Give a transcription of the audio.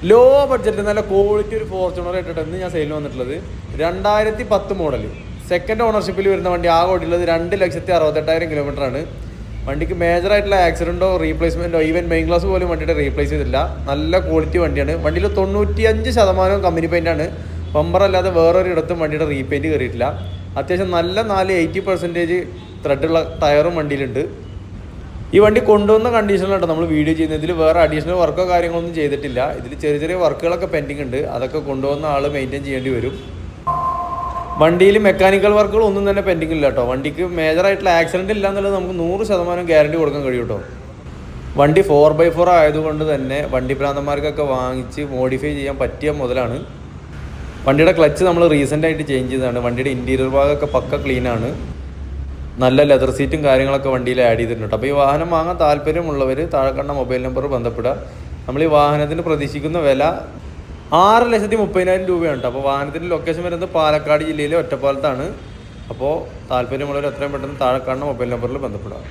Low budget നല്ല quality ഒരു Fortuner ആയിട്ടാണ് ഇന്ന് ഞാൻ സെയിലിന് വന്നിട്ടുള്ളത്. 2010 മോഡൽ സെക്കൻഡ് ഓണർഷിപ്പിൽ വരുന്ന വണ്ടി. ആകെ ഓടിയുള്ളത് 2,68,000 കിലോമീറ്ററാണ്. വണ്ടിക്ക് മേജറായിട്ടുള്ള ആക്സിഡൻറ്റോ റീപ്ലേസ്മെൻറ്റോ ഈവൻ മെയിൻ ക്ലാസ് പോലും വണ്ടിയുടെ റീപ്ലേസ് ചെയ്തില്ല. നല്ല ക്വാളിറ്റി വണ്ടിയാണ്. വണ്ടിയിൽ 95% കമ്പനി പെയിൻ്റാണ്. ബമ്പർ അല്ലാതെ വേറൊരു ഇടത്തും വണ്ടിയുടെ റീപെയിൻറ്റ് കയറിയിട്ടില്ല. അത്യാവശ്യം നല്ല 80% ത്രെഡുള്ള ടയറും വണ്ടിയിലുണ്ട്. ഈ വണ്ടി കൊണ്ടുവന്ന കണ്ടീഷനിലാണ് നമ്മൾ വീഡിയോ ചെയ്യുന്നത്. ഇതിൽ വേറെ അഡീഷണൽ വർക്കോ കാര്യങ്ങളൊന്നും ചെയ്തിട്ടില്ല. ഇതിൽ ചെറിയ ചെറിയ വർക്കുകളൊക്കെ പെൻഡിങ് ഉണ്ട്. അതൊക്കെ കൊണ്ടുവന്ന ആൾ മെയിൻറ്റെയിൻ ചെയ്യേണ്ടി വരും. വണ്ടിയിൽ മെക്കാനിക്കൽ വർക്കുകൾ ഒന്നും തന്നെ പെൻഡിങ് ഇല്ല കേട്ടോ. വണ്ടിക്ക് മേജറായിട്ടുള്ള ആക്സിഡൻറ്റ് ഇല്ല എന്നുള്ളത് നമുക്ക് 100% ഗ്യാരണ്ടി കൊടുക്കാൻ കഴിയും കേട്ടോ. വണ്ടി 4x4 ആയതുകൊണ്ട് തന്നെ വണ്ടി ഭ്രാന്തന്മാർക്കൊക്കെ വാങ്ങിച്ച് മോഡിഫൈ ചെയ്യാൻ പറ്റിയ മുതലാണ്. വണ്ടിയുടെ ക്ലച്ച് നമ്മൾ റീസെൻ്റായിട്ട് ചേഞ്ച് ചെയ്തതാണ്. വണ്ടിയുടെ ഇൻറ്റീരിയർ ഭാഗമൊക്കെ പക്ക ക്ലീനാണ്. നല്ല ലെതർ സീറ്റും കാര്യങ്ങളൊക്കെ വണ്ടിയിൽ ആഡ് ചെയ്തിട്ടുണ്ട്. അപ്പോൾ ഈ വാഹനം വാങ്ങാൻ താല്പര്യമുള്ളവർ താഴെ കാണുന്ന മൊബൈൽ നമ്പർ ബന്ധപ്പെടുക. നമ്മൾ ഈ വാഹനത്തിന് പ്രതീക്ഷിക്കുന്ന വില 6,30,000 രൂപയാണ്. അപ്പോൾ വാഹനത്തിൻ്റെ ലൊക്കേഷൻ വരുന്നത് പാലക്കാട് ജില്ലയിലെ ഒറ്റപ്പാലത്താണ്. അപ്പോൾ താല്പര്യമുള്ളവർ എത്രയും പെട്ടെന്ന് താഴെ കാണുന്ന മൊബൈൽ നമ്പറിൽ ബന്ധപ്പെടുക.